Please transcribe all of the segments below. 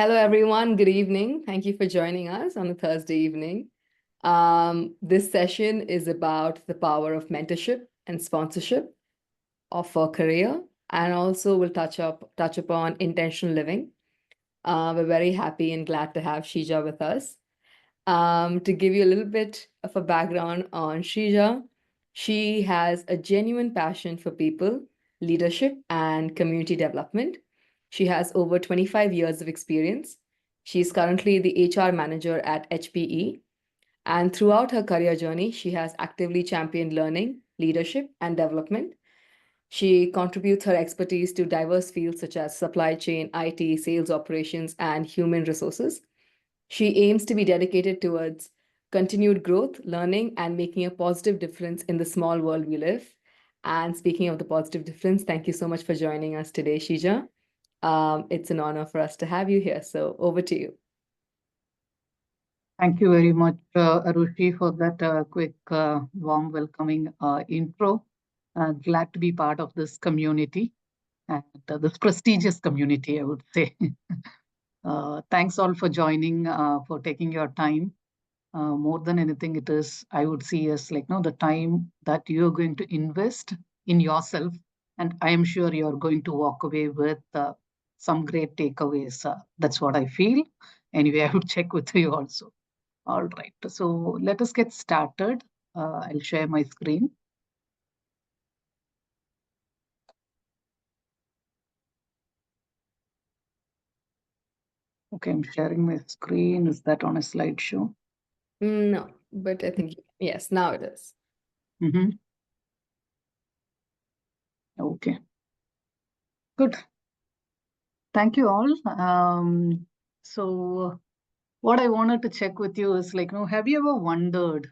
Hello, everyone. Good evening. Thank you for joining us on a Thursday evening. This session is about the power of mentorship and sponsorship of a career, and also we'll touch upon intentional living. We're very happy and glad to have Sheeja with us. To give you a little bit of a background on Sheeja, she has a genuine passion for people, leadership, and community development. She has over 25 years of experience. She's currently the HR manager at HPE. And throughout her career journey, she has actively championed learning, leadership, and development. She contributes her expertise to diverse fields such as supply chain, IT, sales operations, and human resources. She aims to be dedicated towards continued growth, learning, and making a positive difference in the small world we live. And speaking of the positive difference, thank you so much for joining us today, Sheeja. It's an honor for us to have you here. So over to you. Thank you very much, Arushi, for that quick, warm, welcoming intro. Glad to be part of this community and this prestigious community, I would say. Thanks all for joining, for taking your time. More than anything, it is, I would see as like, the time that you're going to invest in yourself. And I am sure you're going to walk away with some great takeaways. That's what I feel. Anyway, I would check with you also. All right, so let us get started. I'll share my screen. Okay, I'm sharing my screen. Is that on a slideshow? No, but I think, yes, now it is. Okay, good. Thank you all. So what I wanted to check with you is like, have you ever wondered,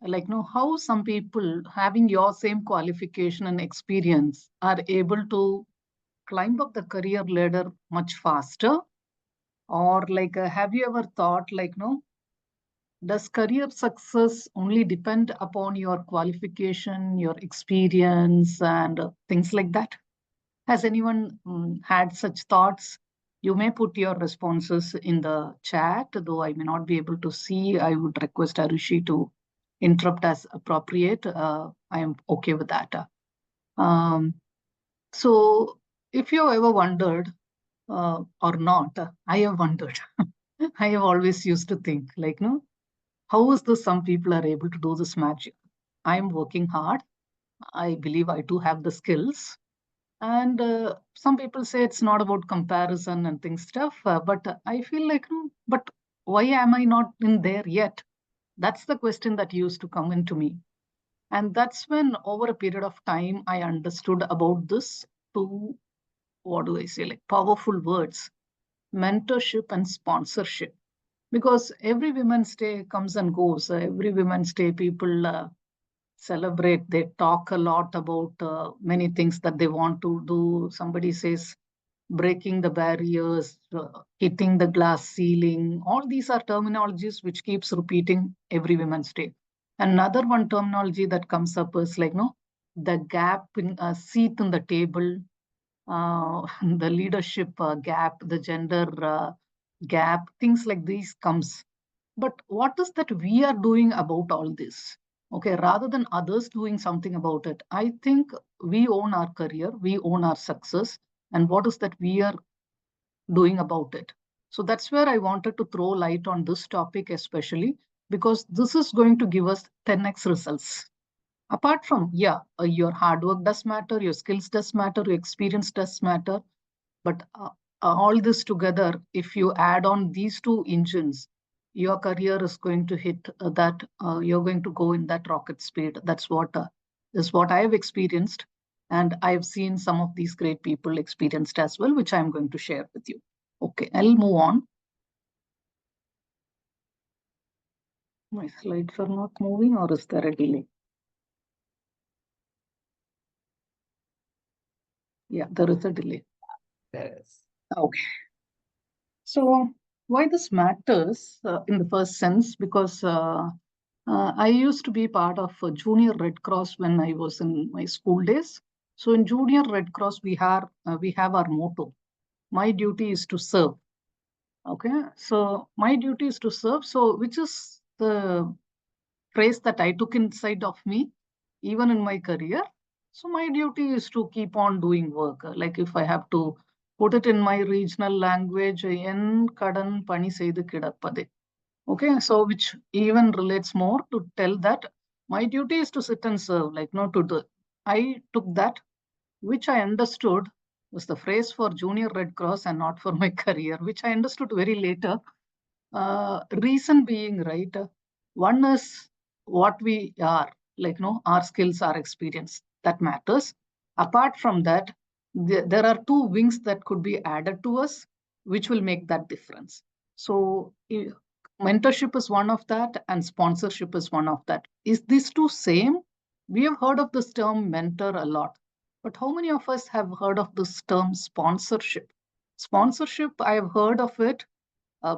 like, how some people having your same qualification and experience are able to climb up the career ladder much faster? Or like, have you ever thought like, does career success only depend upon your qualification, your experience, and things like that? Has anyone had such thoughts? You may put your responses in the chat, though I may not be able to see. I would request Arushi to interrupt as appropriate. I am okay with that. So, if you ever wondered or not, I have wondered. I have always used to think, like, no, how is this some people are able to do this magic? I am working hard. I believe I do have the skills. And some people say it's not about comparison and things stuff. But I feel like, but why am I not in there yet? That's the question that used to come into me. And that's when, over a period of time, I understood about this two, what do I say, like powerful words: mentorship and sponsorship. Because every Women's Day comes and goes. Every Women's Day, people celebrate. They talk a lot about many things that they want to do. Somebody says breaking the barriers, hitting the glass ceiling. All these are terminologies which keeps repeating every Women's Day. Another one terminology that comes up is like, the gap in a seat in the table, the leadership gap, the gender gap, things like these comes. But what is that we are doing about all this? Okay, rather than others doing something about it, I think we own our career, we own our success, and what is that we are doing about it? So that's where I wanted to throw light on this topic, especially because this is going to give us 10x results. Apart from, your hard work does matter, your skills does matter, your experience does matter, but all this together, if you add on these two engines, your career is going to hit that, you're going to go in that rocket speed. That's what is what I have experienced. And I've seen some of these great people experienced as well, which I'm going to share with you. Okay, I'll move on. My slides are not moving, or is there a delay? Yeah, there is a delay. There is. Okay. So why this matters in the first sense, because I used to be part of a Junior Red Cross when I was in my school days. So in Junior Red Cross, we have our motto: my duty is to serve. Okay, so my duty is to serve. So, which is the phrase that I took inside of me, even in my career. So, my duty is to keep on doing work. Like if I have to put it in my regional language, en kadan pani seidu kidappade. Okay, so which even relates more to tell that my duty is to sit and serve, like no to do. I took that, which I understood was the phrase for Junior Red Cross and not for my career, which I understood very later. Reason being, right, one is what we are, like, no, our skills, our experience, that matters. Apart from that, there are two wings that could be added to us, which will make that difference. So, mentorship is one of that, and sponsorship is one of that. Is these two same? We have heard of this term mentor a lot, but how many of us have heard of this term sponsorship? Sponsorship, I have heard of it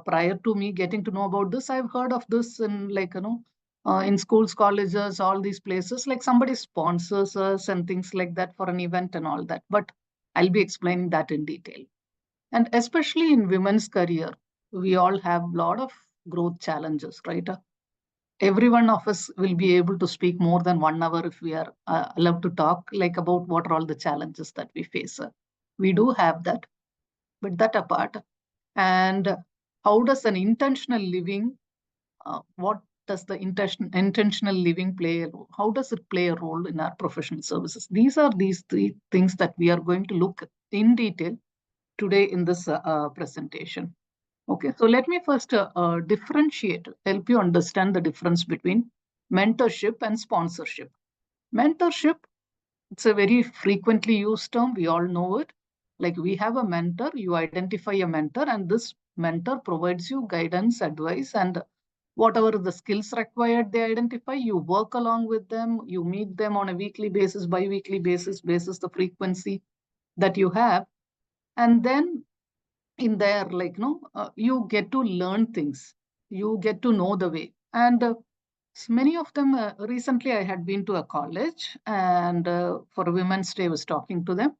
prior to me getting to know about this. I've heard of this in like, in schools, colleges, all these places, like somebody sponsors us and things like that for an event and all that. But I'll be explaining that in detail. And especially in women's career, we all have a lot of growth challenges, right? Every one of us will be able to speak more than 1 hour if we are allowed to talk like about what are all the challenges that we face. We do have that, but that apart, and how does an intentional living, what does the intentional living play a role? How does it play a role in our professional services? These are these three things that we are going to look in detail today in this presentation. Okay, so let me first differentiate, help you understand the difference between mentorship and sponsorship. Mentorship, it's a very frequently used term. We all know it. Like we have a mentor, you identify a mentor, and this mentor provides you guidance, advice, and whatever the skills required they identify, you work along with them, you meet them on a weekly basis, bi-weekly basis the frequency that you have. And then in there, like, you get to learn things, you get to know the way. And many of them, recently I had been to a college and for Women's Day, I was talking to them.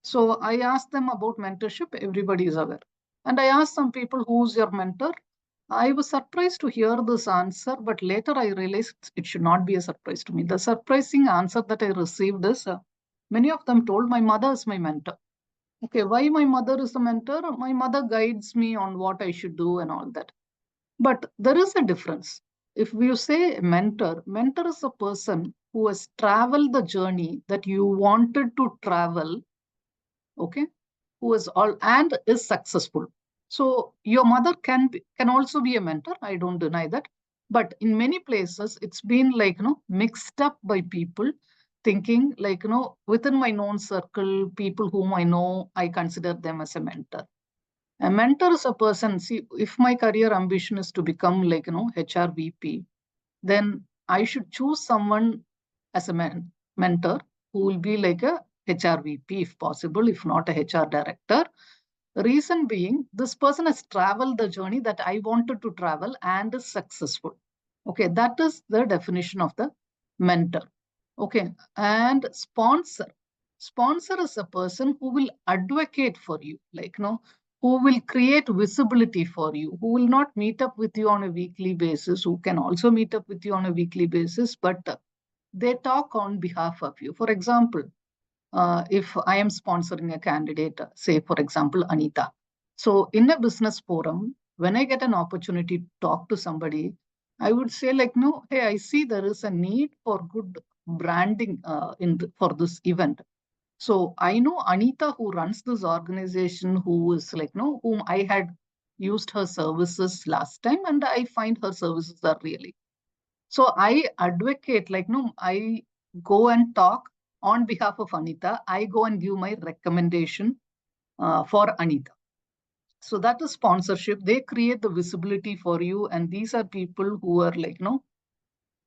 So I asked them about mentorship. Everybody is aware. And I asked some people, who's your mentor? I was surprised to hear this answer, but later I realized it should not be a surprise to me. The surprising answer that I received is many of them told, my mother is my mentor. Okay, why my mother is the mentor? My mother guides me on what I should do and all that. But there is a difference. If you say mentor, mentor is a person who has traveled the journey that you wanted to travel, okay, who is all and is successful. So your mother can also be a mentor. I don't deny that. But in many places, it's been like, mixed up by people thinking like, within my known circle, people whom I know, I consider them as a mentor. A mentor is a person, see, if my career ambition is to become like, HR VP, then I should choose someone as a mentor who will be like a HR VP if possible, if not a HR director. Reason being, this person has traveled the journey that I wanted to travel and is successful. Okay, that is the definition of the mentor. Okay, and sponsor. Sponsor is a person who will advocate for you, like, who will create visibility for you, who will not meet up with you on a weekly basis, who can also meet up with you on a weekly basis, but they talk on behalf of you. For example, if I am sponsoring a candidate, say, for example, Anita. So in a business forum, when I get an opportunity to talk to somebody, I would say like, no, hey, I see there is a need for good branding for this event. So I know Anita, who runs this organization, who is like, whom I had used her services last time, and I find her services are really. So I advocate, like, no, I go and talk on behalf of Anita. I go and give my recommendation for Anita. So that is sponsorship. They create the visibility for you. And these are people who are like,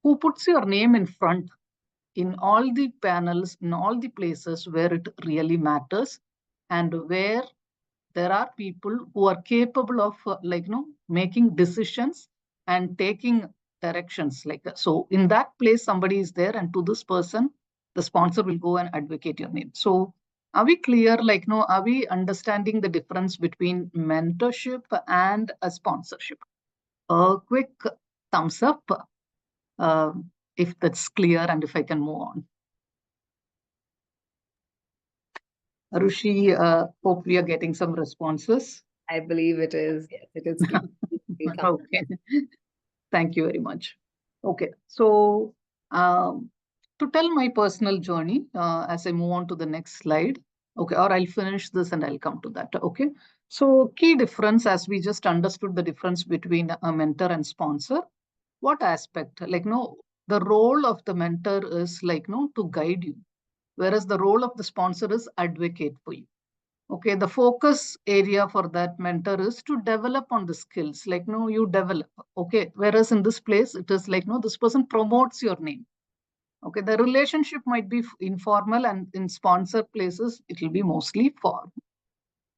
who puts your name in front in all the panels, in all the places where it really matters and where there are people who are capable of making decisions and taking directions like that. So in that place, somebody is there, and to this person, the sponsor will go and advocate your name. So Are we clear? Like, no, are we understanding the difference between mentorship and a sponsorship? A quick thumbs up if that's clear and if I can move on. Arushi, hope we are getting some responses. I believe it is. Yes, it is clear. Okay. Thank you very much. Okay. So, to tell my personal journey, as I move on to the next slide, okay, or I'll finish this and I'll come to that. Okay. So, key difference, as we just understood the difference between a mentor and sponsor, what aspect? Like, no, the role of the mentor is like, no, to guide you, whereas the role of the sponsor is advocate for you. Okay, the focus area for that mentor is to develop on the skills, like, no, you develop. Okay, whereas in this place, it is like, no, this person promotes your name. Okay, the relationship might be informal, and in sponsor places, it will be mostly formal.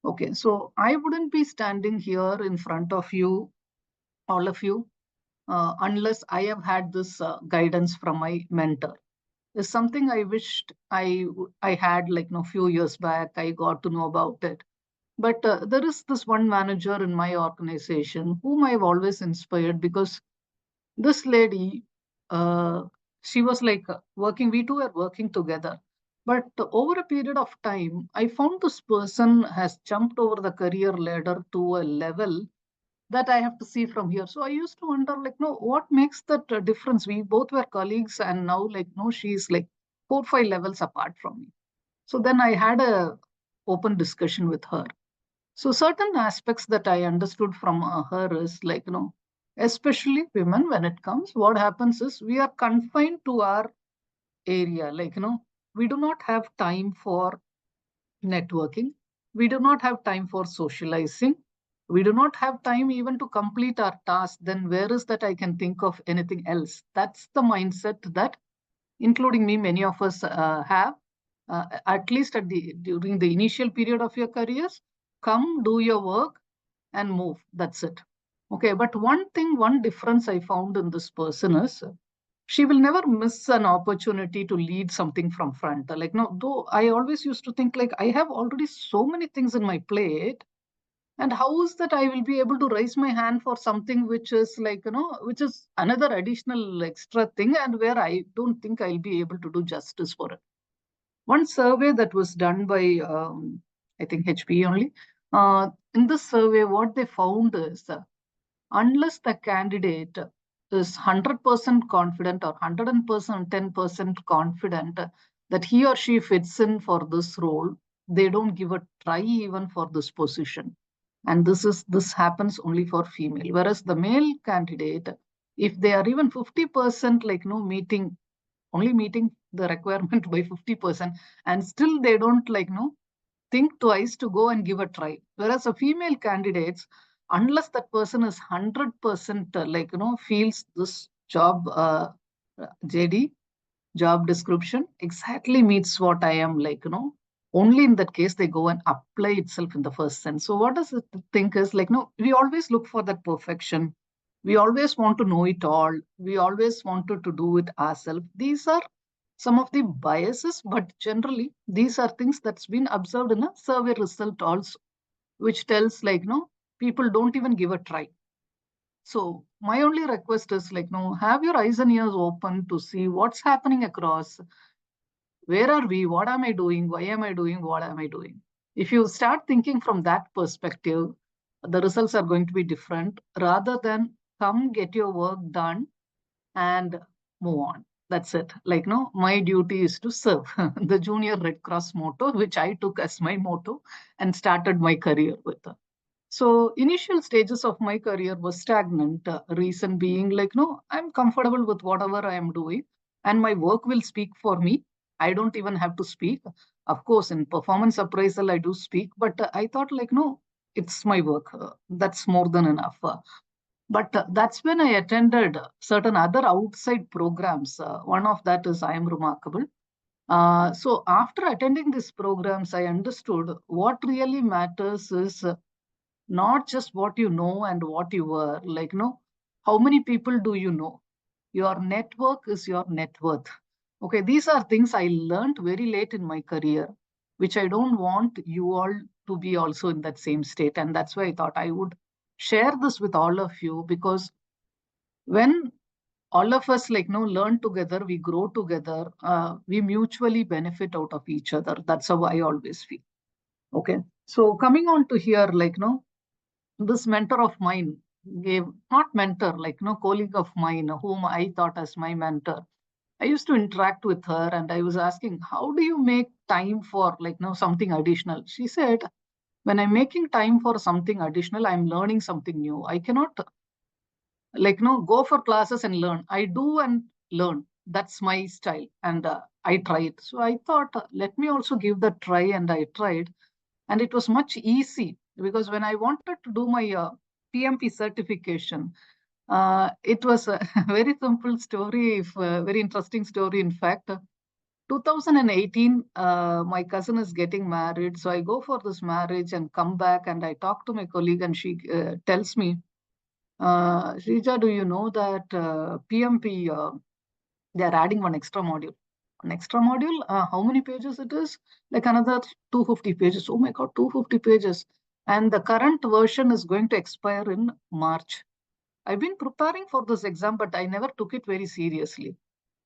Okay, so I wouldn't be standing here in front of you, all of you, unless I have had this guidance from my mentor. Is something I wished I had like no few years back. I got to know about it. But there is this one manager in my organization whom I've always inspired, because this lady, uh, she was like working, we two are working together. But over a period of time, I found this person has jumped over the career ladder to a level that I have to see from here. So I used to wonder, like, no, what makes that difference? We both were colleagues, and now, like, no, she's like 4, 5 levels apart from me. So then I had a open discussion with her. So certain aspects that I understood from her is like, especially women, when it comes, what happens is we are confined to our area. Like, we do not have time for networking. We do not have time for socializing. We do not have time even to complete our task. Then where is that I can think of anything else? That's the mindset that, including me, many of us have, at least during the initial period of your careers. Come, do your work, and move. That's it. Okay, but one difference I found in this person is she will never miss an opportunity to lead something from front. Like, no, though I always used to think like I have already so many things in my plate, and how is that I will be able to raise my hand for something which is like, which is another additional extra thing, and where I don't think I'll be able to do justice for it. One survey that was done by, I think, HP only. In this survey, what they found is unless the candidate is 100% confident or 110% confident that he or she fits in for this role, they don't give a try even for this position. And this happens only for female. Whereas the male candidate, if they are even 50% like meeting, only meeting the requirement by 50%, and still they don't like think twice to go and give a try. Whereas a female candidates, unless that person is 100% like feels this job JD, job description exactly meets what I am like, only in that case they go and apply itself in the first sense. So what does it think is like, no, we always look for that perfection. We always want to know it all. We always wanted to do it ourselves. These are some of the biases, but generally these are things that's been observed in a survey result also, which tells like, people don't even give a try. So my only request is like, have your eyes and ears open to see what's happening across. Where are we? What am I doing? Why am I doing? What am I doing? If you start thinking from that perspective, the results are going to be different, rather than come get your work done and move on. That's it. Like, no, my duty is to serve. The Junior Red Cross motto, which I took as my motto and started my career with. So initial stages of my career was stagnant. Reason being like, no, I'm comfortable with whatever I am doing, and my work will speak for me. I don't even have to speak. Of course, in performance appraisal, I do speak, but I thought like, no, it's my work. That's more than enough. But that's when I attended certain other outside programs. One of that is I Am Remarkable. So after attending these programs, I understood what really matters is not just what you know and what you were, like, how many people do you know? Your network is your net worth. Okay, these are things I learned very late in my career. which I don't want you all to be also in that same state. And that's why I thought I would share this with all of you, because when all of us learn together, we grow together, we mutually benefit out of each other. That's how I always feel. Okay. So coming on to here, this mentor of mine gave, not mentor, colleague of mine whom I thought as my mentor. I used to interact with her and I was asking, how do you make time for something additional? She said, when I'm making time for something additional, I'm learning something new. I cannot go for classes and learn. I do and learn. That's my style. And I try it. So I thought, let me also give that try. And I tried. And it was much easy, because when I wanted to do my PMP certification, it was a very simple story, very interesting story. In fact, 2018, my cousin is getting married. So I go for this marriage and come back and I talk to my colleague and she tells me, Sheeja, do you know that PMP, they are adding one extra module? An extra module? How many pages it is? Like another 250 pages. Oh my God, 250 pages. And the current version is going to expire in March. I've been preparing for this exam, but I never took it very seriously.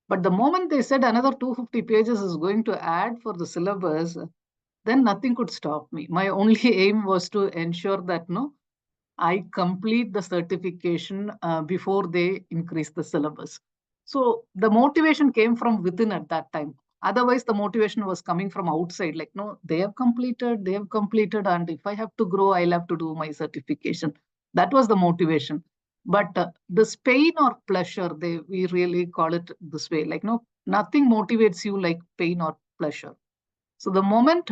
But the moment they said another 250 pages is going to add for the syllabus, then nothing could stop me. My only aim was to ensure that I complete the certification before they increase the syllabus. So the motivation came from within at that time. Otherwise, the motivation was coming from outside. Like, no, they have completed, and if I have to grow, I'll have to do my certification. That was the motivation. But this pain or pleasure, we really call it this way. Like, no, nothing motivates you like pain or pleasure. So the moment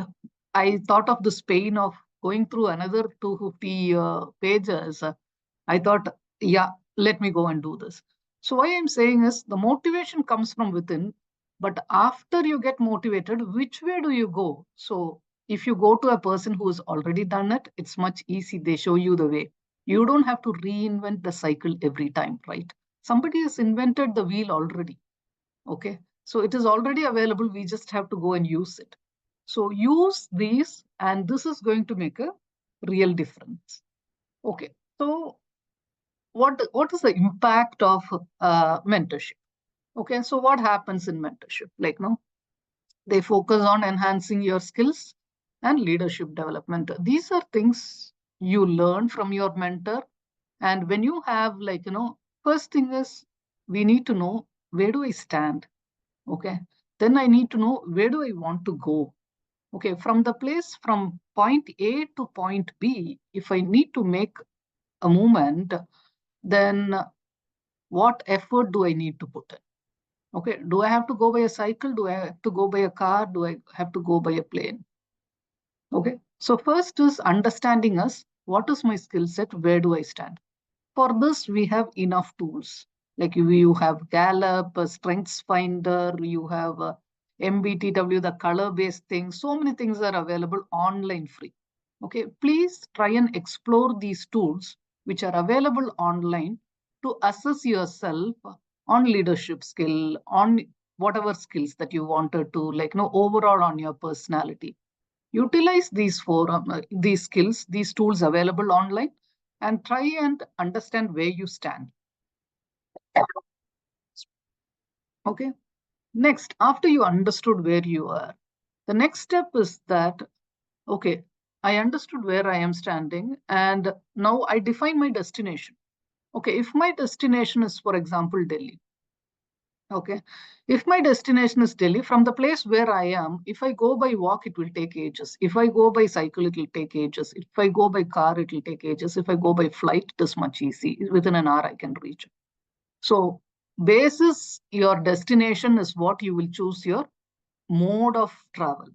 I thought of this pain of going through another 250 pages, I thought, yeah, let me go and do this. So why I'm saying is the motivation comes from within, but after you get motivated, which way do you go? So if you go to a person who has already done it, it's much easy. They show you the way. You don't have to reinvent the cycle every time, right? Somebody has invented the wheel already. Okay. So it is already available. We just have to go and use it. So use these, and this is going to make a real difference. Okay. So what is the impact of mentorship? Okay. So what happens in mentorship? They focus on enhancing your skills and leadership development. These are things you learn from your mentor. And when you have first thing is we need to know, where do I stand? Okay. Then I need to know, where do I want to go? Okay. From the place from point A to point B, if I need to make a movement, then what effort do I need to put in? Okay. Do I have to go by a cycle? Do I have to go by a car? Do I have to go by a plane? Okay. So first is understanding us. What is my skill set? Where do I stand? For this, we have enough tools. Like you have Gallup, Strengths Finder, you have MBTW, the color-based thing. So many things are available online free. Okay, please try and explore these tools which are available online to assess yourself on leadership skill, on whatever skills that you wanted to overall on your personality. Utilize these skills, these tools available online, and try and understand where you stand. Okay. Next, after you understood where you are, the next step is that, okay, I understood where I am standing, and now I define my destination. Okay, if my destination is, for example, Delhi. Okay, if my destination is Delhi, from the place where I am, if I go by walk, it will take ages. If I go by cycle, it will take ages. If I go by car, it will take ages. If I go by flight, it is much easy. Within an hour, I can reach it. So basis your destination is what you will choose your mode of travel.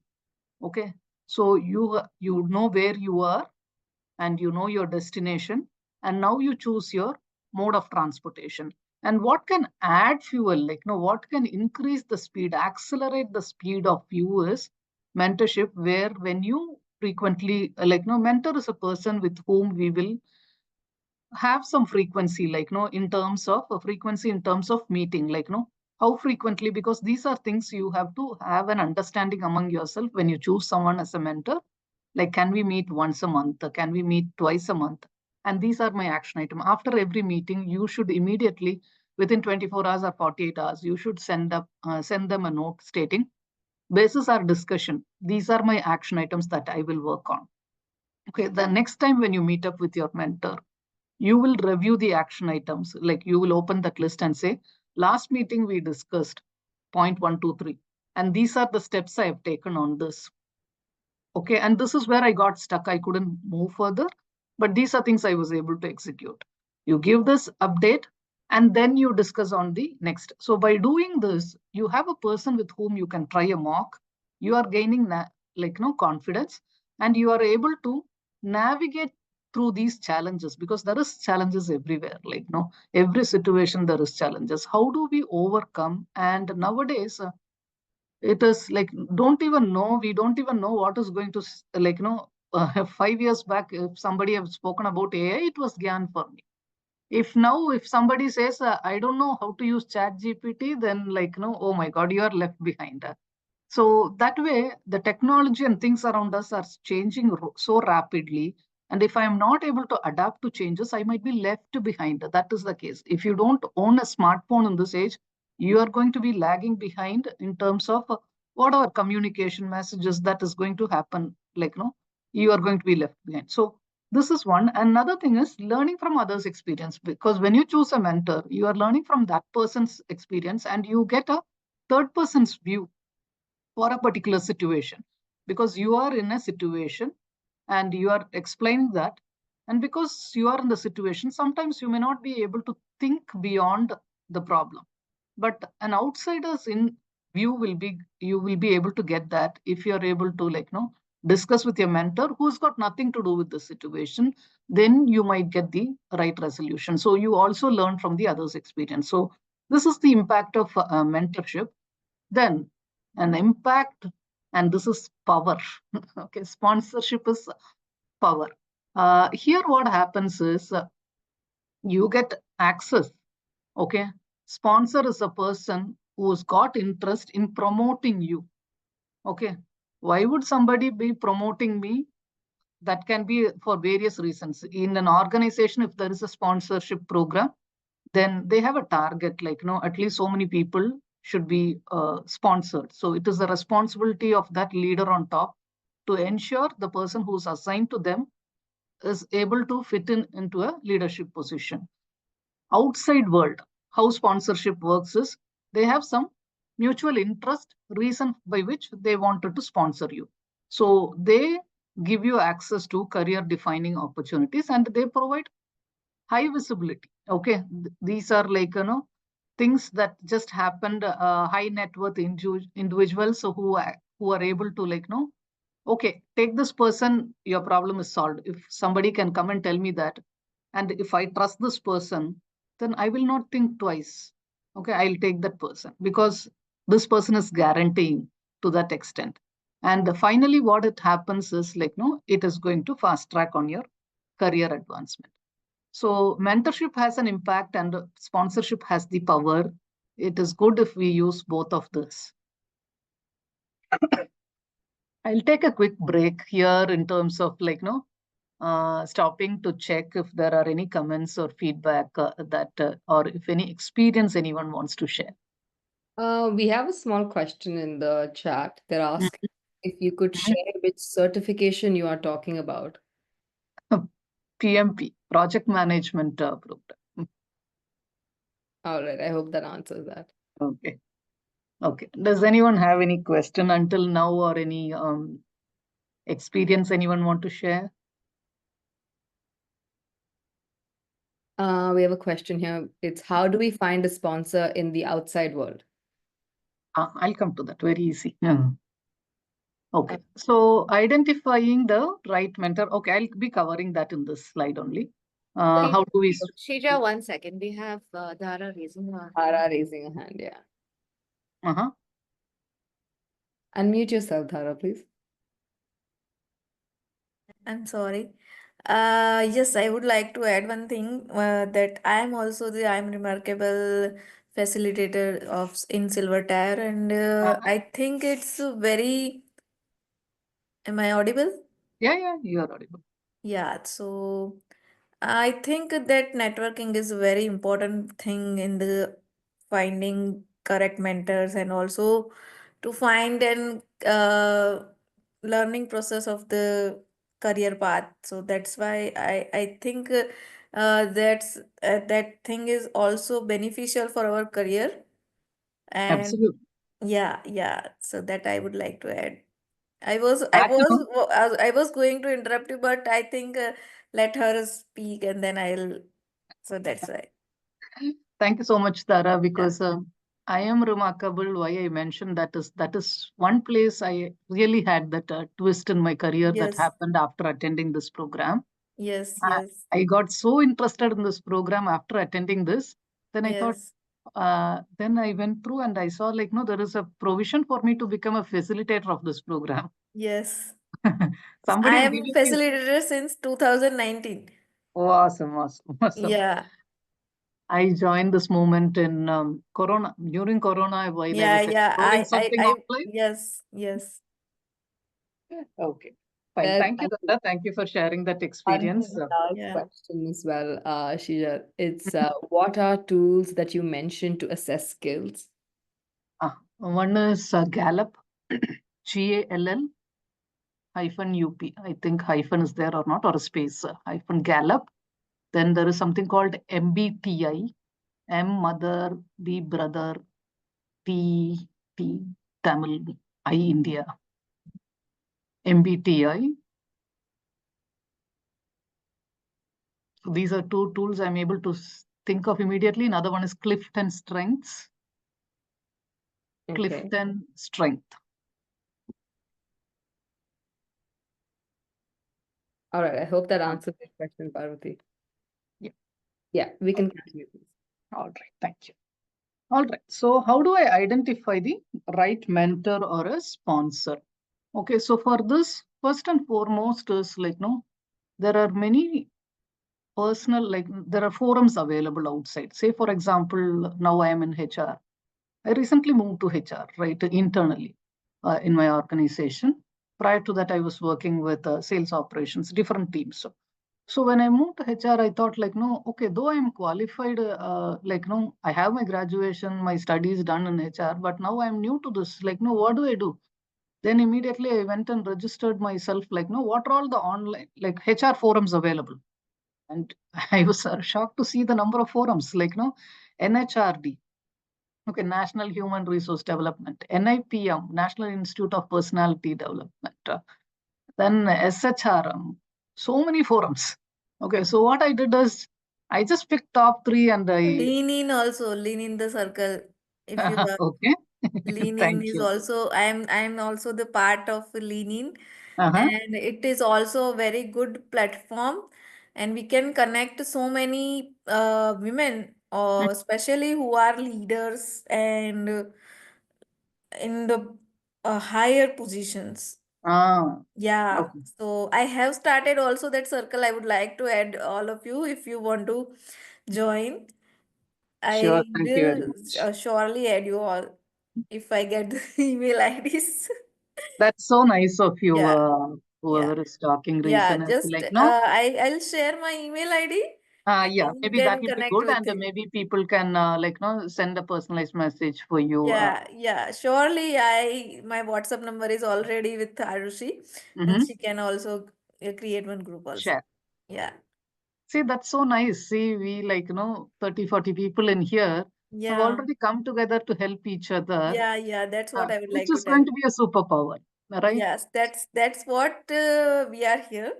Okay. So you know where you are and you know your destination, and now you choose your mode of transportation. And what can add fuel, what can increase the speed, accelerate the speed of you is mentorship, where when you frequently, mentor is a person with whom we will have some frequency, in terms of a frequency, in terms of meeting, How frequently? Because these are things you have to have an understanding among yourself when you choose someone as a mentor. Like, can we meet once a month? Can we meet twice a month? And these are my action item. After every meeting, you should immediately, within 24 hours or 48 hours, you should send them a note stating, basis our discussion, these are my action items that I will work on. Okay, the next time when you meet up with your mentor, you will review the action items. Like, you will open that list and say, last meeting we discussed point 1, 2, 3, and these are the steps I have taken on this. Okay, and this is where I got stuck. I couldn't move further, but these are things I was able to execute. You give this update and then you discuss on the next. So by doing this, you have a person with whom you can try a mock. You are gaining confidence, and you are able to navigate through these challenges, because there is challenges everywhere. Every situation there is challenges. How do we overcome? And nowadays, it is like, we don't even know what is going to 5 years back, if somebody have spoken about AI, it was gyan for me. If somebody says, I don't know how to use chat GPT, then oh my god, you are left behind. So that way, the technology and things around us are changing so rapidly. And if I am not able to adapt to changes, I might be left behind. That is the case. If you don't own a smartphone in this age, you are going to be lagging behind in terms of whatever communication messages that is going to happen. You are going to be left behind. So this is one. Another thing is learning from others' experience, because when you choose a mentor, you are learning from that person's experience and you get a third person's view for a particular situation, because you are in a situation and you are explaining that. And because you are in the situation, sometimes you may not be able to think beyond the problem, but an outsider's in view will be, you will be able to get that if you are able to discuss with your mentor who's got nothing to do with the situation. Then you might get the right resolution. So you also learn from the other's experience. So this is the impact of mentorship. Then an impact, and this is power. Okay, sponsorship is power. Here what happens is, you get access. Okay, sponsor is a person who's got interest in promoting you. Okay, why would somebody be promoting me? That can be for various reasons. In an organization, if there is a sponsorship program, then they have a target, at least so many people should be sponsored. So it is the responsibility of that leader on top to ensure the person who's assigned to them is able to fit into a leadership position. Outside world, how sponsorship works is, they have some mutual interest reason by which they wanted to sponsor you. So they give you access to career defining opportunities and they provide high visibility. Okay, these are things that just happened. High net worth individuals who are able to okay, take this person, your problem is solved. If somebody can come and tell me that, and if I trust this person, then I will not think twice. Okay, I'll take that person because this person is guaranteeing to that extent. And finally, what it happens is it is going to fast track on your career advancement. So mentorship has an impact and sponsorship has the power. It is good if we use both of this. I'll take a quick break here in terms of stopping to check if there are any comments or feedback or if any experience anyone wants to share. We have a small question in the chat. They're asking if you could Mhm. share which certification you are talking about. PMP, Project Management Program. All right, I hope that answers that. Okay. Okay. Does anyone have any question until now or any experience anyone want to share? We have a question here. It's how do we find a sponsor in the outside world? I'll come to that. Very easy. Yeah. Okay. So identifying the right mentor. Okay, I'll be covering that in this slide only. How do we? Sheeja, 1 second. We have Dara raising her hand. Dhara raising a hand, yeah. Uh-huh. Unmute yourself, Dhara, please. I'm sorry. Yes, I would like to add one thing that I am also the I'm Remarkable facilitator in Silver Tire, and I think it's very. Am I audible? Yeah, you are audible. Yeah, so I think that networking is a very important thing in the finding correct mentors, and also to find and learning process of the career path. So that's why I think that thing is also beneficial for our career. And Absolutely. yeah, so that I would like to add. I was I Glad to was know. I was going to interrupt you, but I think let her speak and then I'll. So that's why. Thank you so much, Tara, Yeah. because I am remarkable. Why I mentioned that is one place I really had that twist in my career that Yes. happened after attending this program. Yes. I, Yes. I got so interested in this program after attending this. Then I thought, Yes. then I went through and I saw like, no, there is a provision for me to become a facilitator of this program. Yes. I Somebody is am giving me facilitator since 2019. awesome. Yeah. I joined this movement in Corona, during Corona, while I Yeah. was Yeah. exploring something offline. Yes. Yes. Okay, fine. There's Thank you, Dada. Thank you for sharing that experience. one last Yeah. question as well, Sheeja. It's what are tools that you mentioned to assess skills? One is Gallup, GALL hyphen UP. I think hyphen is there or not, or a space hyphen Gallup. Then there is something called MBTI, M mother, B brother, T Tamil, I India. MBTI. So these are two tools I'm able to think of immediately. Another one is CliftonStrengths. Okay. Clifton Strength. All right. I hope that answers your question, Parvati. Yeah. Yeah, we can continue. All right. Thank you. All right. So how do I identify the right mentor or a sponsor? Okay. So for this, first and foremost is like, no, there are many personal, like there are forums available outside. Say, for example, now I am in HR. I recently moved to HR, right, internally in my organization. Prior to that, I was working with sales operations, different teams. So when I moved to HR, I thought like, no, okay, though I'm qualified, like, no, I have my graduation, my studies done in HR, but now I'm new to this. Like, no, what do I do? Then immediately I went and registered myself. Like, no, what are all the online, like HR forums available? And I was shocked to see the number of forums, like, no, NHRD, okay, National Human Resource Development, NIPM, National Institute of Personality Development, then SHRM, so many forums. Okay, so what I did is I just picked top three and I, Lean in the circle. If you have okay, Lean in thank is you. also I'm also the part of Lean in, Uh-huh. and it is also a very good platform, and we can connect so many women, or especially who are leaders and in the higher positions. Ah, Yeah, okay, so I have started also that circle. I would like to add all of you if you want to join. sure, I thank you very will much. surely add you all if I get the email IDs. That's so nice of you, Yeah, yeah, whoever is talking yeah. reasonably. Just Like, no, I'll share my email ID yeah, and you maybe that can would be connect good, with and it. maybe people can like, no, send a personalized message for you. Yeah. Surely my WhatsApp number is already with Arushi, and Mhm. she can also create one group also. Share. Yeah, See, that's so nice. See, we like, 30, 40 people in here have yeah, already come together to help each other, yeah. That's what I would which like to is going tell. to be a superpower, right? Yes, that's what we are here,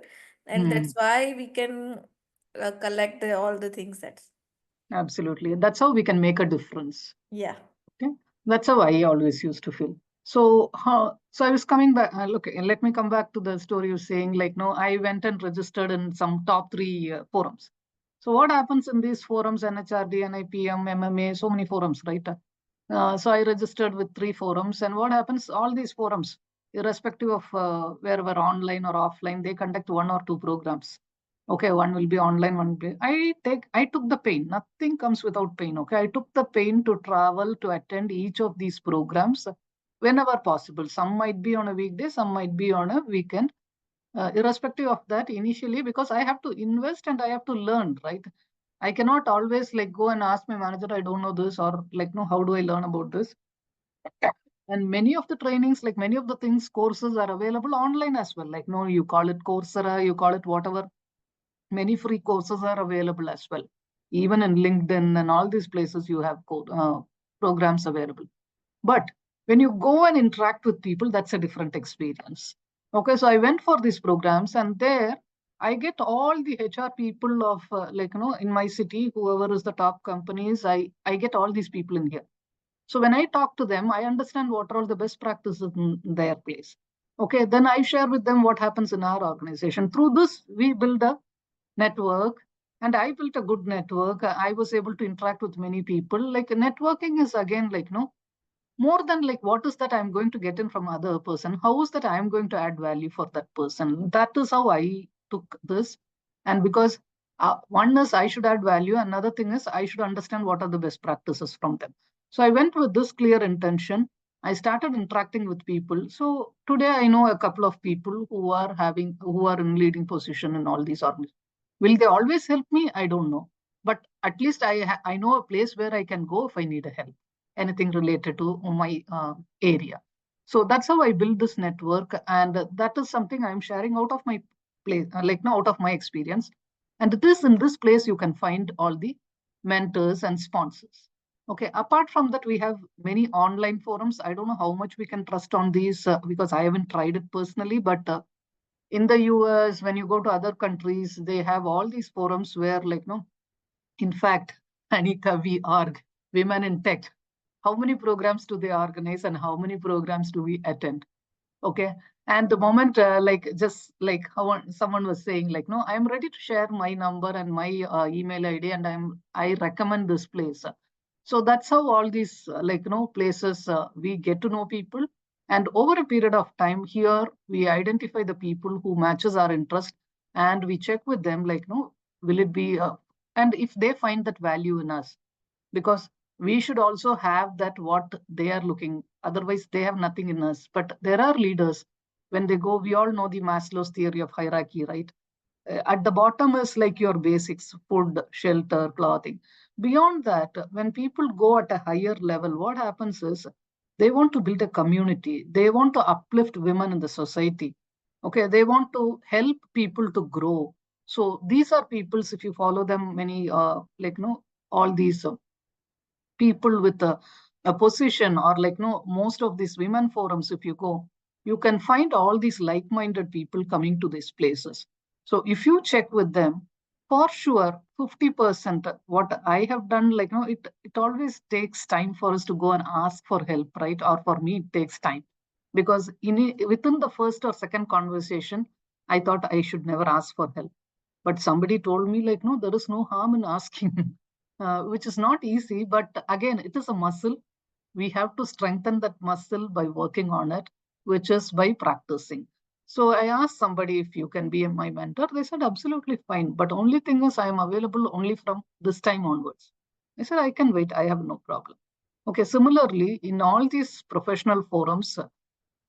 and Hmm. that's why we can collect all the things that's. Absolutely. That's how we can make a difference. Yeah. Okay. That's how I always used to feel. So, so I was coming back. Look, let me come back to the story you're saying. Like, no, I went and registered in some top three forums. So, what happens in these forums? NHRD, NIPM, MMA, so many forums, right? So I registered with three forums, and what happens? All these forums, irrespective of wherever online or offline, they conduct one or two programs. Okay, one will be online, one will be. I took the pain. Nothing comes without pain. Okay, I took the pain to travel to attend each of these programs whenever possible. Some might be on a weekday, some might be on a weekend. Irrespective of that, initially, because I have to invest and I have to learn, right? I cannot always like go and ask my manager, I don't know this, or like, no, how do I learn about this? And many of the trainings, like many of the things, courses are available online as well. Like, no, you call it Coursera, you call it whatever. Many free courses are available as well. Even in LinkedIn and all these places, you have programs available. But when you go and interact with people, that's a different experience. Okay, so I went for these programs, and there I get all the HR people of in my city, whoever is the top companies, I get all these people in here. So when I talk to them, I understand what are all the best practices in their place. Okay, then I share with them what happens in our organization. Through this, we build a network, and I built a good network. I was able to interact with many people. Like networking is again like, no, more than like what is that I'm going to get in from other person, how is that I'm going to add value for that person. That is how I took this. And because one is I should add value, another thing is I should understand what are the best practices from them. So I went with this clear intention. I started interacting with people. So today I know a couple of people who are in leading position in all these organizations. Will they always help me? I don't know, but at least I know a place where I can go if I need a help, anything related to my area. So that's how I build this network, and that is something I'm sharing out of my place, like now out of my experience. And it is in this place you can find all the mentors and sponsors. Okay. Apart from that, we have many online forums. I don't know how much we can trust on these because I haven't tried it personally, but in the US, when you go to other countries, they have all these forums where, like, no, in fact, Anita, we org, Women in Tech, how many programs do they organize and how many programs do we attend? Okay. And the moment, like, just like how someone was saying, like, no, I'm ready to share my number and my email ID, and I recommend this place. So that's how all these, places we get to know people. And over a period of time, here we identify the people who matches our interest, and we check with them, like, no, will it be, and if they find that value in us, because we should also have that what they are looking, otherwise they have nothing in us. But there are leaders, when they go, we all know the Maslow's theory of hierarchy, right? At the bottom is like your basics: food, shelter, clothing. Beyond that, when people go at a higher level, what happens is they want to build a community, they want to uplift women in the society. Okay, they want to help people to grow. So these are peoples, if you follow them, many all these people with a position, or like, no, most of these women forums, if you go, you can find all these like-minded people coming to these places. So if you check with them, for sure 50% what I have done, like, no, it always takes time for us to go and ask for help, right? Or for me it takes time, because within the first or second conversation I thought I should never ask for help. But somebody told me, like, no, there is no harm in asking, which is not easy. But again, it is a muscle. We have to strengthen that muscle by working on it, which is by practicing. So I asked somebody if you can be my mentor. They said, absolutely fine. But only thing is, I am available only from this time onwards. I said, I can wait. I have no problem. Okay. Similarly, in all these professional forums,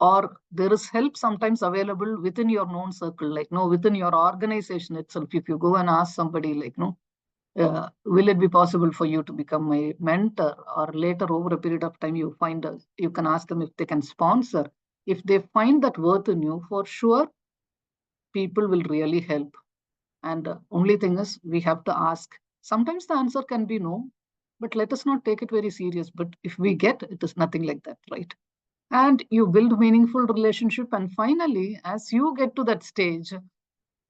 or there is help sometimes available within your known circle, like, no, within your organization itself. If you go and ask somebody, like, no, will it be possible for you to become my mentor? Or later, over a period of time, you can ask them if they can sponsor. If they find that worth in you, for sure people will really help. And only thing is, we have to ask. Sometimes the answer can be no, but let us not take it very serious. But if we get, it is nothing like that, right? And you build meaningful relationship, and finally, as you get to that stage,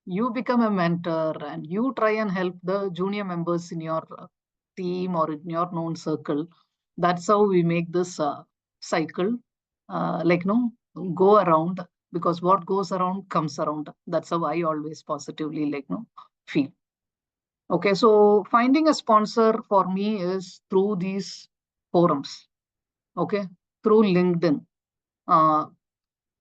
you become a mentor and you try and help the junior members in your team or in your known circle. That's how we make this cycle, like, no, go around, because what goes around comes around. That's how I always positively, like, no, feel. Okay, so finding a sponsor for me is through these forums. Okay, through LinkedIn, uh,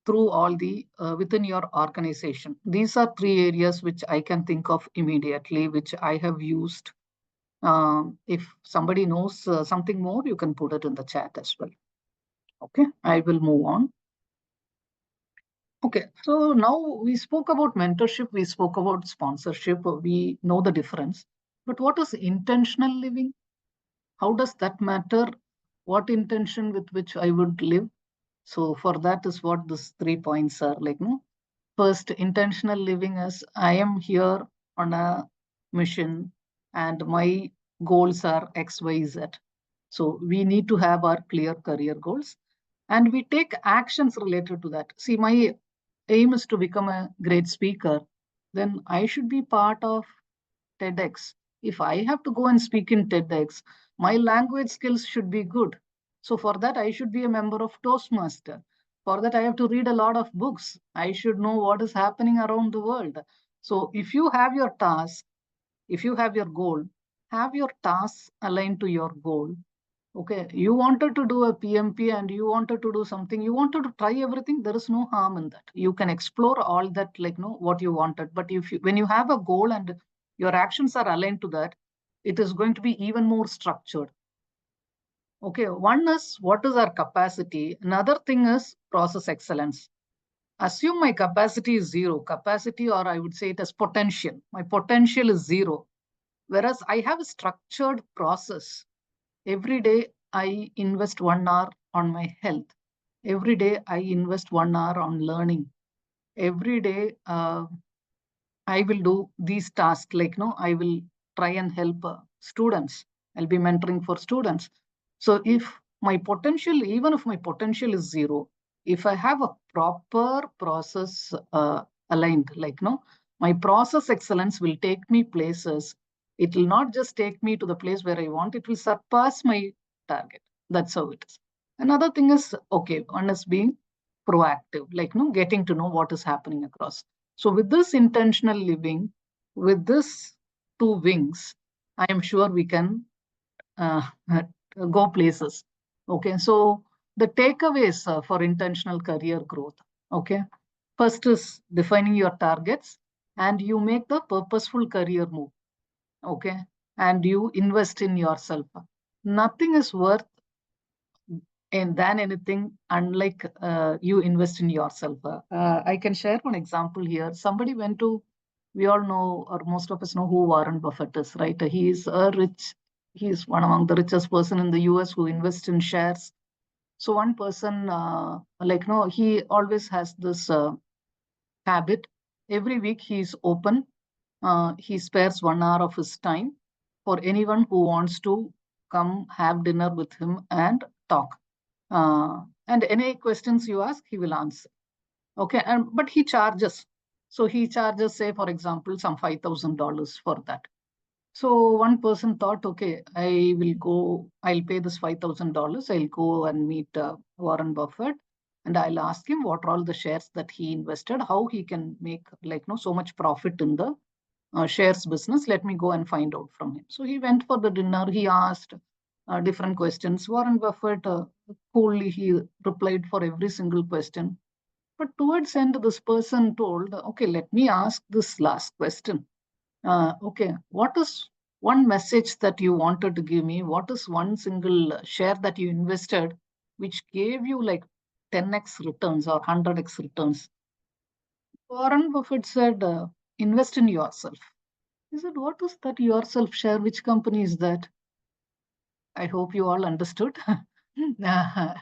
through all the within your organization. These are 3 areas which I can think of immediately, which I have used. If somebody knows something more, you can put it in the chat as well. Okay, I will move on. Okay, so now we spoke about mentorship, we spoke about sponsorship, we know the difference. But what is intentional living? How does that matter? What intention with which I would live? So for that is what these 3 points are like. No, first, intentional living is I am here on a mission and my goals are X, Y, Z. So we need to have our clear career goals and we take actions related to that. See, my aim is to become a great speaker. Then I should be part of TEDx. If I have to go and speak in TEDx, my language skills should be good. So for that, I should be a member of Toastmaster. For that, I have to read a lot of books. I should know what is happening around the world. So if you have your task, if you have your goal, have your tasks aligned to your goal. Okay, you wanted to do a PMP and you wanted to do something, you wanted to try everything, there is no harm in that. You can explore all that, like, no, what you wanted. But if you, when you have a goal and your actions are aligned to that, it is going to be even more structured. Okay, one is what is our capacity. Another thing is process excellence. Assume my capacity is zero, capacity, or I would say it as potential. My potential is zero. Whereas I have a structured process. Every day I invest 1 hour on my health. Every day I invest 1 hour on learning. Every day I will do these tasks, like, no, I will try and help students. I'll be mentoring for students. So if my potential, even if my potential is zero, if I have a proper process aligned, like, no, my process excellence will take me places. It will not just take me to the place where I want, it will surpass my target. That's how it is. Another thing is, okay, one is being proactive, like, no, getting to know what is happening across. So with this intentional living, with this 2 wings, I am sure we can go places. Okay, so the takeaways for intentional career growth. Okay, first is defining your targets and you make the purposeful career move. Okay, and you invest in yourself. Nothing is worth and than anything unlike you invest in yourself. I can share one example here. Somebody went to, we all know, or most of us know who Warren Buffett is, right? He is a rich, he is one among the richest person in the US who invests in shares. So one person, like, no, he always has this habit. Every week he's open. He spares 1 hour of his time for anyone who wants to come have dinner with him and talk. And any questions you ask, he will answer. Okay, and but he charges. So he charges, say, for example, some $5,000 for that. So one person thought, okay, I will go, I'll pay this $5,000. I'll go and meet Warren Buffett, and I'll ask him what are all the shares that he invested, how he can make, like, no, so much profit in the shares business. Let me go and find out from him. So he went for the dinner. He asked different questions. Warren Buffett coolly he replied for every single question. But towards the end, this person told, okay, let me ask this last question. Okay, what is one message that you wanted to give me? What is one single share that you invested which gave you like 10x returns or 100x returns? Warren Buffett said, invest in yourself. He said, what is that yourself share? Which company is that? I hope you all understood.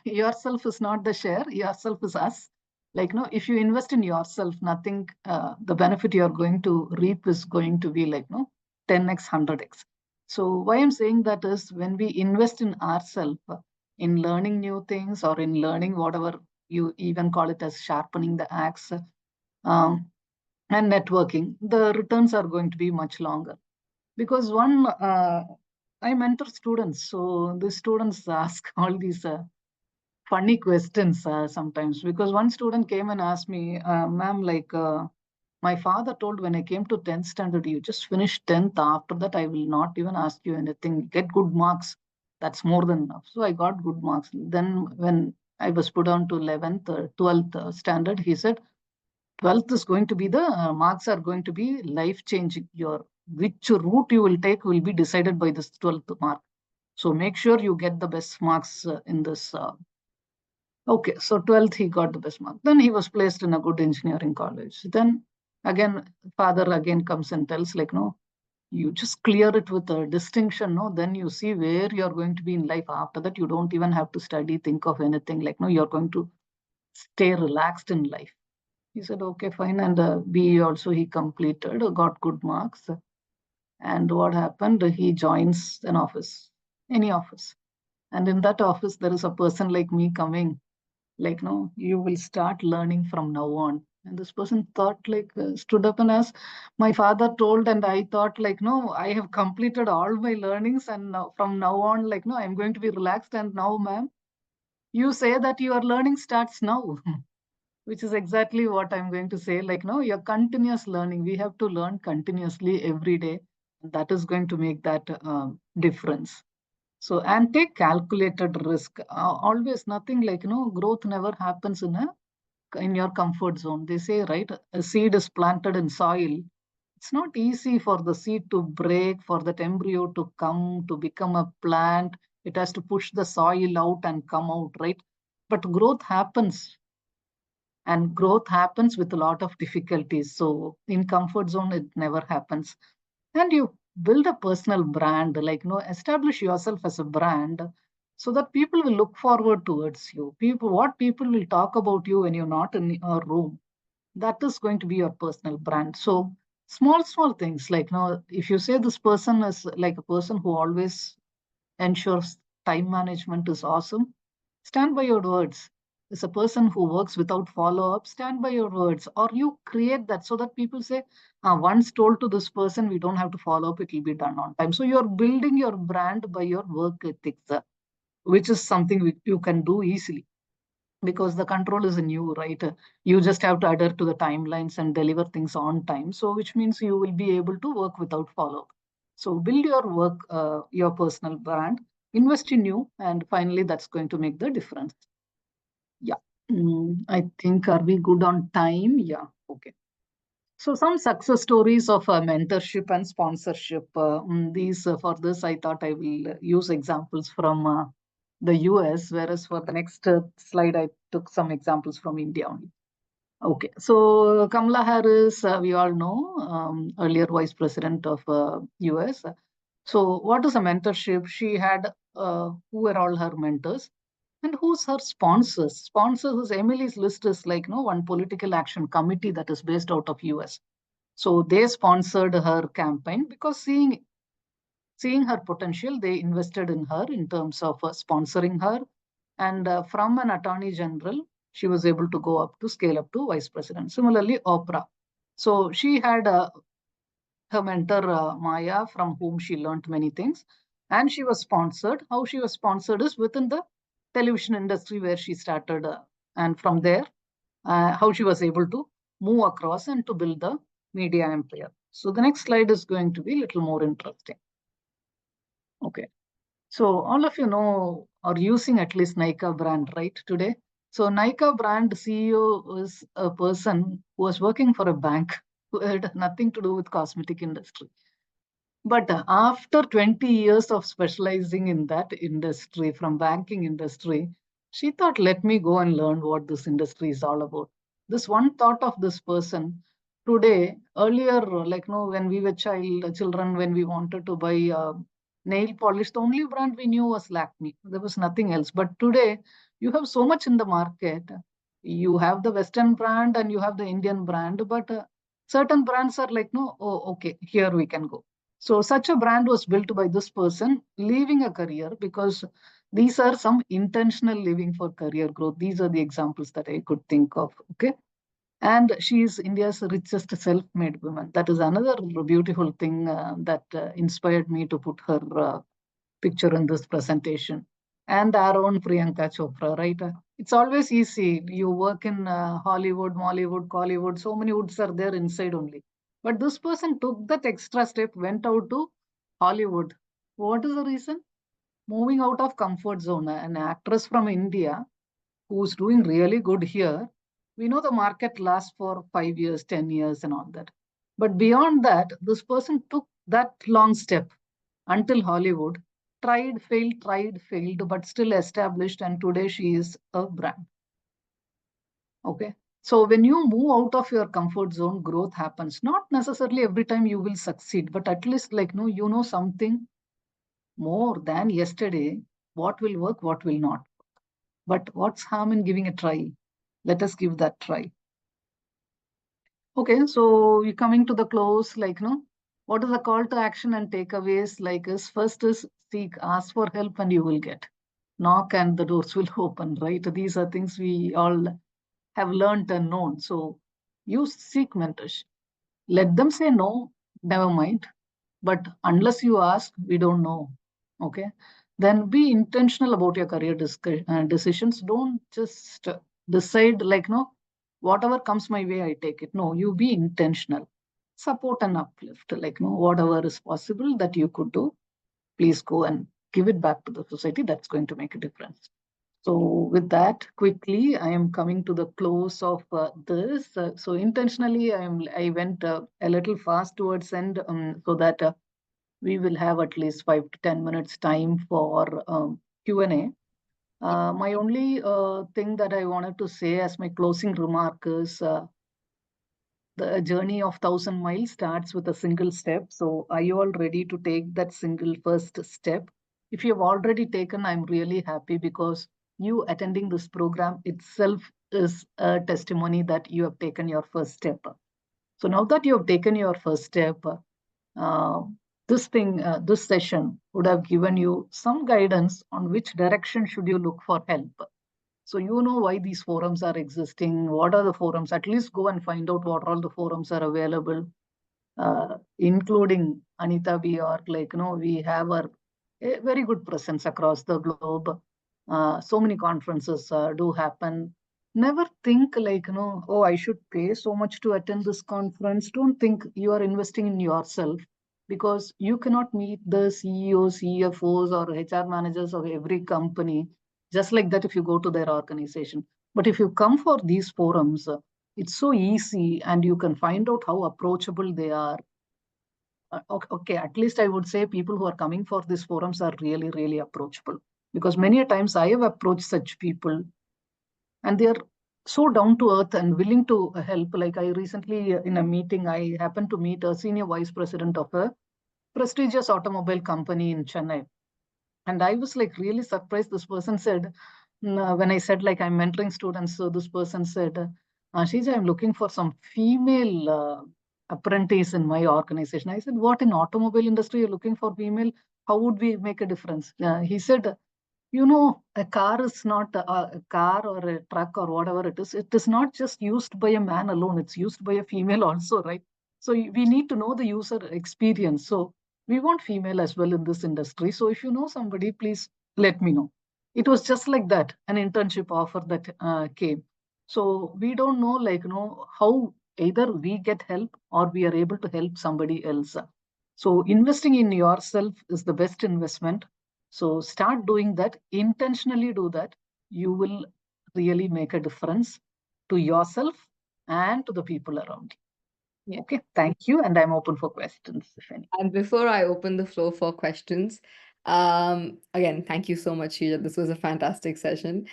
Yourself is not the share, yourself is us. Like, no, if you invest in yourself, nothing, the benefit you're going to reap is going to be like, no, 10x, 100x. So why I'm saying that is when we invest in ourselves, in learning new things or in learning whatever you even call it as sharpening the axe and networking, the returns are going to be much longer. Because one, I mentor students, so the students ask all these funny questions sometimes. Because one student came and asked me, ma'am, like, my father told when I came to 10th standard, you just finished 10th. After that, I will not even ask you anything. Get good marks. That's more than enough. So I got good marks. Then when I was put on to 11th or 12th standard. He said, 12th is going to be the marks are going to be life changing. Your which route you will take will be decided by this 12th mark. So make sure you get the best marks in this. Okay, so 12th he got the best mark. Then he was placed in a good engineering college. Then again, father again comes and tells like, no, you just clear it with a distinction, no? Then you see where you're going to be in life. After that, you don't even have to study, think of anything. Like, no, you're going to stay relaxed in life. He said, okay, fine. And BE also he completed, got good marks. And what happened? He joins an office, any office. And in that office, there is a person like me coming, like, no, you will start learning from now on. And this person thought, like, stood up and asked, my father told, and I thought, like, no, I have completed all my learnings. And now, from now on, like, no, I'm going to be relaxed. And now, ma'am, you say that your learning starts now. Which is exactly what I'm going to say. Like, no, you're continuous learning. We have to learn continuously every day. That is going to make that difference. So, and take calculated risk. Always nothing like, growth never happens in your comfort zone. They say, right, a seed is planted in soil. It's not easy for the seed to break, for that embryo to come, to become a plant. It has to push the soil out and come out, right? But growth happens, and growth happens with a lot of difficulties. So in comfort zone it never happens. And you build a personal brand, like, establish yourself as a brand, so that people will look forward towards you. What people will talk about you when you're not in a room, that is going to be your personal brand. So small things, like, if you say this person is like a person who always ensures time management is awesome, stand by your words. As a person who works without follow up, stand by your words, or you create that so that people say, once told to this person, we don't have to follow up, it will be done on time. So you're building your brand by your work ethics, which is something which you can do easily because the control is in you, right? You just have to adhere to the timelines and deliver things on time. So, which means you will be able to work without follow up. So, build your work, your personal brand, invest in you, and finally, that's going to make the difference. Yeah. I think, are we good on time? Yeah. Okay. So some success stories of mentorship and sponsorship. These for this, I thought I will use examples from the US, whereas for the next slide, I took some examples from India only. Okay, so Kamala Harris, we all know, earlier Vice President of US. So what is a mentorship? She had who were all her mentors, and who's her sponsors? Sponsors is Emily's list is like one political action committee that is based out of US. So they sponsored her campaign because seeing her potential, they invested in her in terms of sponsoring her. And from an attorney general, she was able to go up to scale up to vice president. Similarly, Oprah. So she had her mentor, Maya, from whom she learned many things. And she was sponsored. How she was sponsored is within the television industry where she started. And from there, how she was able to move across and to build the media empire. So the next slide is going to be a little more interesting. Okay. So all of you know are using at least Nykaa brand, right, today? So Nykaa brand CEO is a person who was working for a bank who had nothing to do with cosmetic industry. But after 20 years of specializing in that industry, from banking industry, she thought, let me go and learn what this industry is all about. This one thought of this person today, earlier, like when we were children, when we wanted to buy nail polish, the only brand we knew was Lakme. There was nothing else. But today, you have so much in the market. You have the Western brand and you have the Indian brand, but certain brands are like, no, oh, okay, here we can go. So such a brand was built by this person leaving a career, because these are some intentional leaving for career growth. These are the examples that I could think of. Okay. And she is India's richest self-made woman. That is another beautiful thing that inspired me to put her picture in this presentation. And our own Priyanka Chopra, right? It's always easy. You work in Hollywood, Mollywood, Collywood, so many woods are there inside only. But this person took that extra step, went out to Hollywood. What is the reason? Moving out of comfort zone. An actress from India who's doing really good here, we know the market lasts for 5 years, 10 years, and all that. But beyond that, this person took that long step until Hollywood, tried, failed, but still established. And today she is a brand. Okay. So when you move out of your comfort zone, growth happens. Not necessarily every time you will succeed, but at least like no, you know something more than yesterday, what will work, what will not. But what's harm in giving a try? Let us give that try. Okay, so you're coming to the close, like no, what is the call to action and takeaways? Like is first is seek, ask for help, and you will get. Knock and the doors will open, right? These are things we all have learned and known. So you seek mentorship. Let them say no, never mind. But unless you ask, we don't know. Okay. Then be intentional about your career decisions. Don't just decide like, no, whatever comes my way, I take it. No, you be intentional. Support and uplift, like, no, whatever is possible that you could do, please go and give it back to the society. That's going to make a difference. So with that, quickly, I am coming to the close of this. So intentionally, I went a little fast towards end so that we will have at least 5 to 10 minutes time for Q&A. My only thing that I wanted to say as my closing remark is the journey of 1,000 miles starts with a single step. So are you all ready to take that single first step? If you have already taken, I'm really happy because you attending this program itself is a testimony that you have taken your first step. So now that you have taken your first step, this session would have given you some guidance on which direction should you look for help. So you know why these forums are existing. What are the forums? At least go and find out what all the forums are available, including Anita B. Or like, we have a very good presence across the globe. So many conferences do happen. Never think like, oh, I should pay so much to attend this conference. Don't think you are investing in yourself because you cannot meet the CEOs, CFOs, or HR managers of every company just like that if you go to their organization. But if you come for these forums, it's so easy and you can find out how approachable they are. Okay, at least I would say people who are coming for these forums are really, really approachable because many a times I have approached such people and they are so down to earth and willing to help. Like I recently in a meeting, I happened to meet a senior vice president of a prestigious automobile company in Chennai. And I was like really surprised. This person said, when I said like I'm mentoring students, so this person said, Sheeja, I'm looking for some female apprentice in my organization. I said, what in automobile industry you're looking for female? How would we make a difference? He said, a car is not a car or a truck or whatever it is. It is not just used by a man alone. It's used by a female also, right? So we need to know the user experience. So we want female as well in this industry. So if you know somebody, please let me know. It was just like that, an internship offer that came. So we don't know, like, how either we get help or we are able to help somebody else. So investing in yourself is the best investment. So start doing that, intentionally do that. You will really make a difference to yourself and to the people around you. Yeah. Okay, thank you. And I'm open for questions, if any. And before I open the floor for questions, again, thank you so much, Sheeja. This was a fantastic session.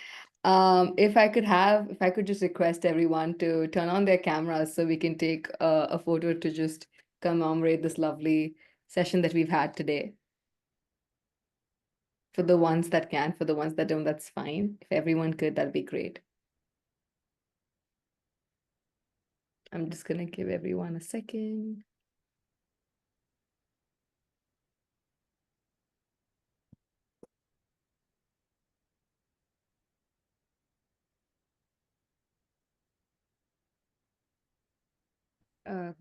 If I could just request everyone to turn on their cameras so we can take a photo to just commemorate this lovely session that we've had today. For the ones that can, for the ones that don't, that's fine. If everyone could, that'd be great. I'm just gonna give everyone a second.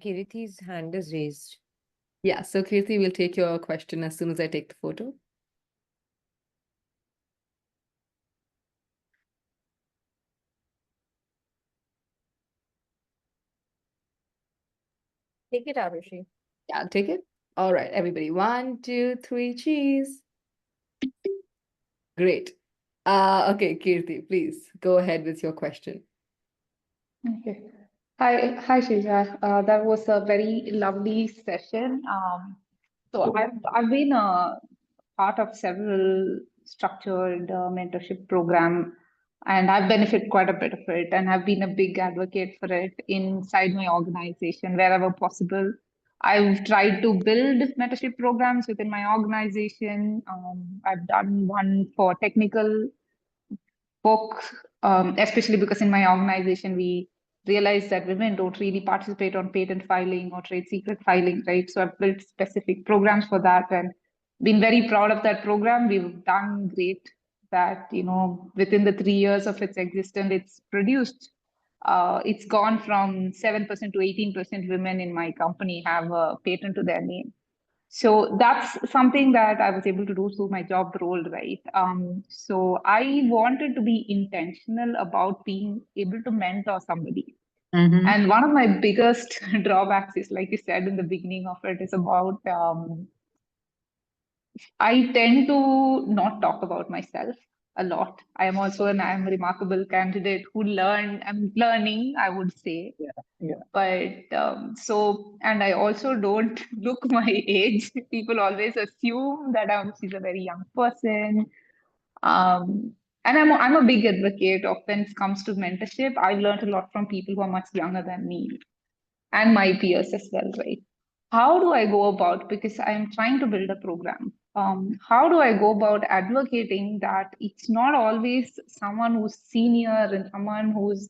Kiriti's hand is raised. Yeah, so Kirti will take your question as soon as I take the photo. Take it, Arushi. Yeah, I'll take it. All right, everybody. 1, 2, 3, cheese. Great. Okay, Kirti, please go ahead with your question. Okay. Hi, Sheeja. That was a very lovely session. So I've been a part of several structured mentorship program, and I've benefited quite a bit of it, and I've been a big advocate for it inside my organization wherever possible. I've tried to build mentorship programs within my organization. I've done one for technical book, especially because in my organization, we realize that women don't really participate on patent filing or trade secret filing, right? So I've built specific programs for that and been very proud of that program. We've done great that, within the 3 years of its existence, it's gone from 7% to 18% women in my company have a patent to their name. So that's something that I was able to do through my job role, right? So I wanted to be intentional about being able to mentor somebody. Mhm. And one of my biggest drawbacks is, like you said in the beginning of it, is about I tend to not talk about myself a lot. I am also I'm a remarkable candidate I'm learning, I would say. Yeah. But and I also don't look my age. People always assume that she's a very young person. And I'm a big advocate of when it comes to mentorship. I've learned a lot from people who are much younger than me and my peers as well, right? How do I go about, because I'm trying to build a program, how do I go about advocating that it's not always someone who's senior and someone who's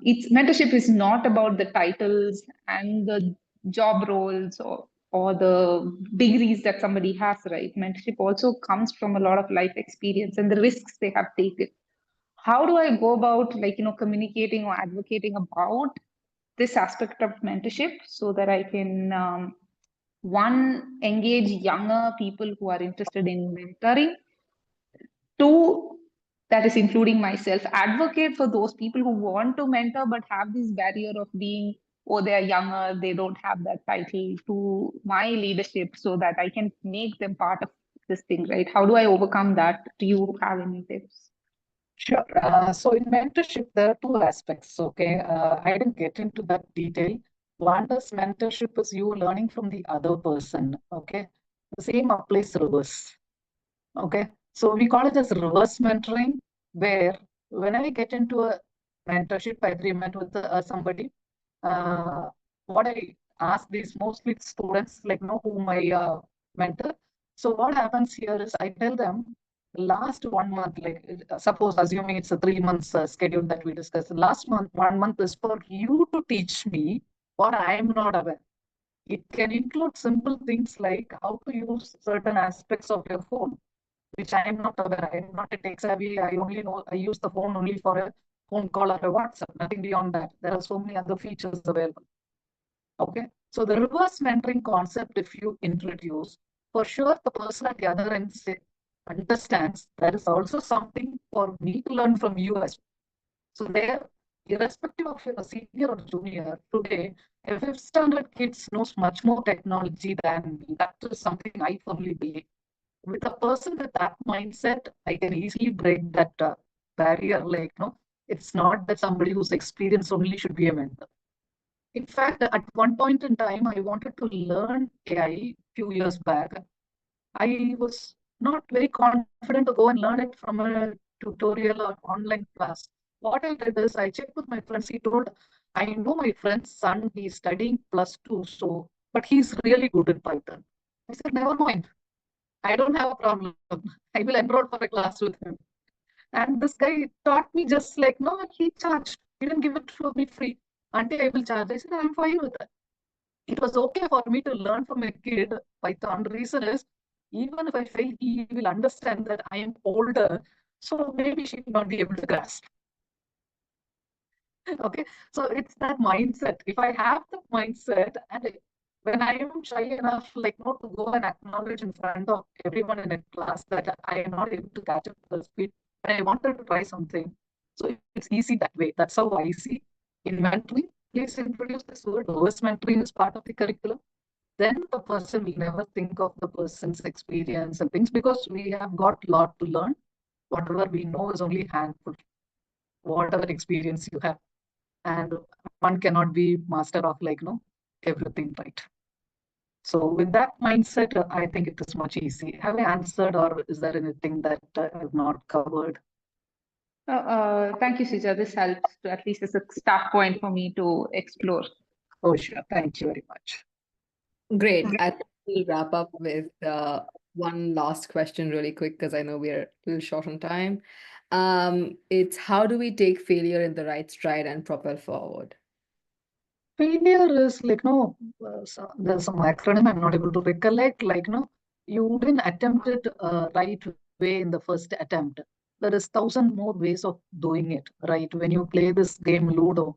it's mentorship is not about the titles and the job roles or the degrees that somebody has, right? Mentorship also comes from a lot of life experience and the risks they have taken. How do I go about, communicating or advocating about this aspect of mentorship so that I can one, engage younger people who are interested in mentoring. Two, that is including myself, advocate for those people who want to mentor but have this barrier of being, oh, they're younger, they don't have that title, to my leadership so that I can make them part of this thing, right? How do I overcome that? Do you have any tips? Sure. So in mentorship, there are two aspects. Okay, I didn't get into that detail. One is mentorship is you learning from the other person. Okay, the same applies reverse. Okay, so we call it as reverse mentoring, where when I get into a mentorship agreement with somebody, what I ask these mostly students, like whom I mentor. So what happens here is I tell them last 1 month, like suppose assuming it's a 3 months schedule that we discussed. Last month, 1 month is for you to teach me what I am not aware. It can include simple things like how to use certain aspects of your phone, which I am not aware. I am not a tech savvy. I only know I use the phone only for a phone call or a WhatsApp, nothing beyond that. There are so many other features available. Okay. So the reverse mentoring concept, if you introduce, for sure the person at the other end understands there is also something for me to learn from you as well. So there, irrespective of you're a senior or junior, today, a fifth standard kids knows much more technology than me. That is something I firmly believe. With a person with that mindset, I can easily break that barrier. Like, no, it's not that somebody who's experienced only should be a mentor. In fact, at one point in time, I wanted to learn AI few years back. I was not very confident to go and learn it from a tutorial or online class. What I did is I checked with my friends. He told, I know my friend's son, he's studying +2, so, but he's really good in Python. I said, never mind. I don't have a problem. I will enroll for a class with him. And this guy taught me just like, no, he charged. He didn't give it for me free. Until I will charge. I said, I'm fine with that. It was okay for me to learn from a kid Python. The reason is, even if I fail, he will understand that I am older. So maybe she will not be able to grasp. Okay. So it's that mindset. If I have the mindset, and when I am shy enough, like not to go and acknowledge in front of everyone in a class that I am not able to catch up the speed, and I wanted to try something. So it's easy that way. That's how I see in mentoring. Please introduce this word. Reverse mentoring is part of the curriculum. Then the person will never think of the person's experience and things because we have got a lot to learn. Whatever we know is only handful, whatever experience you have. And one cannot be master of everything, right? So with that mindset, I think it is much easy. Have I answered, or is there anything that I have not covered? Thank you, Sheeja. This helps to at least as a start point for me to explore. Oh, sure. Thank you very much. Great. I think we'll wrap up with one last question really quick because I know we're a little short on time. It's how do we take failure in the right stride and propel forward? Failure is there's some acronym I'm not able to recollect. You didn't attempt it right way in the first attempt. There is 1,000 more ways of doing it, right? When you play this game Ludo,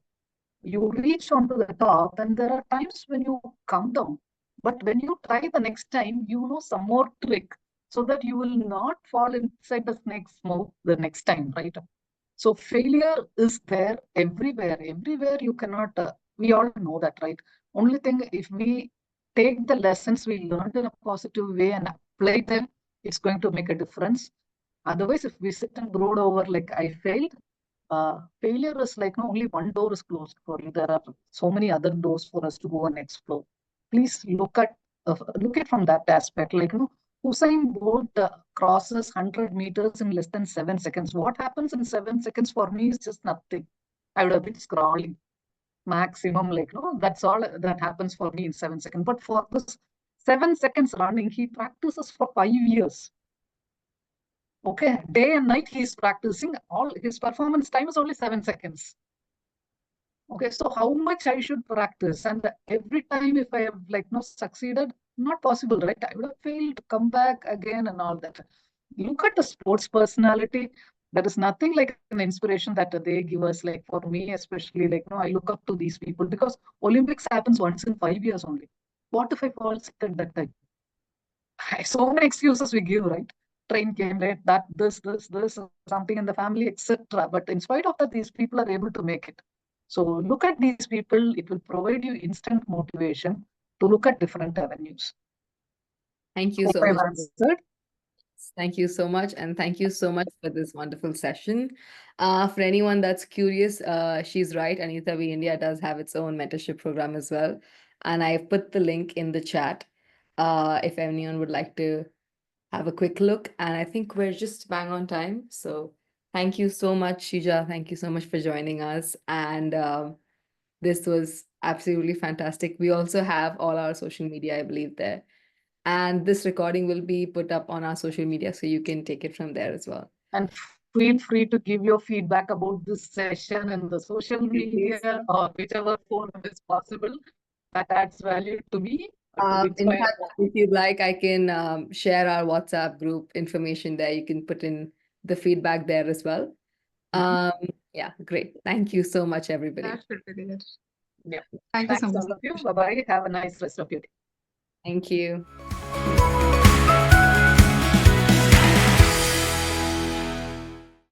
you reach onto the top, and there are times when you come down. But when you try the next time, you know some more trick so that you will not fall inside the snake's mouth the next time, right? So failure is there everywhere. Everywhere you cannot, we all know that, right? Only thing, if we take the lessons we learned in a positive way and apply them, it's going to make a difference. Otherwise, if we sit and brood over like I failed, failure is only one door is closed for you. There are so many other doors for us to go and explore. Please look at from that aspect. Usain Bolt crosses 100 meters in less than 7 seconds. What happens in 7 seconds for me is just nothing. I would have been scrolling maximum, that's all that happens for me in 7 seconds. But for this 7 seconds running, he practices for 5 years. Okay, day and night he's practicing. All his performance time is only 7 seconds. Okay, so how much I should practice? And every time if I have succeeded, not possible, right? I would have failed, come back again and all that. Look at the sports personality. There is nothing like an inspiration that they give us. Like for me, especially, I look up to these people because Olympics happens once in 5 years only. What if I fall sick at that time? So many excuses we give, right? Train came late, that, this, something in the family, etc. But in spite of that, these people are able to make it. So look at these people. It will provide you instant motivation to look at different avenues. Thank you Hope so I've much. answered. Thank you so much. And thank you so much for this wonderful session. For anyone that's curious, she's right. Anita V India does have its own mentorship program as well. And I've put the link in the chat if anyone would like to have a quick look. And I think we're just bang on time. So thank you so much, Sheeja. Thank you so much for joining us. And this was absolutely fantastic. We also have all our social media, I believe, there. And this recording will be put up on our social media, so you can take it from there as well. And feel free to give your feedback about this session in the social media or whichever forum is possible. That adds value to me. In fact, if you'd like, I can share our WhatsApp group information there. You can put in the feedback there as well. Yeah, great. Thank you so much, everybody. That should be good. Yeah. Thank you so Thanks much. all of you. Bye-bye. Have a nice rest of your day. Thank you.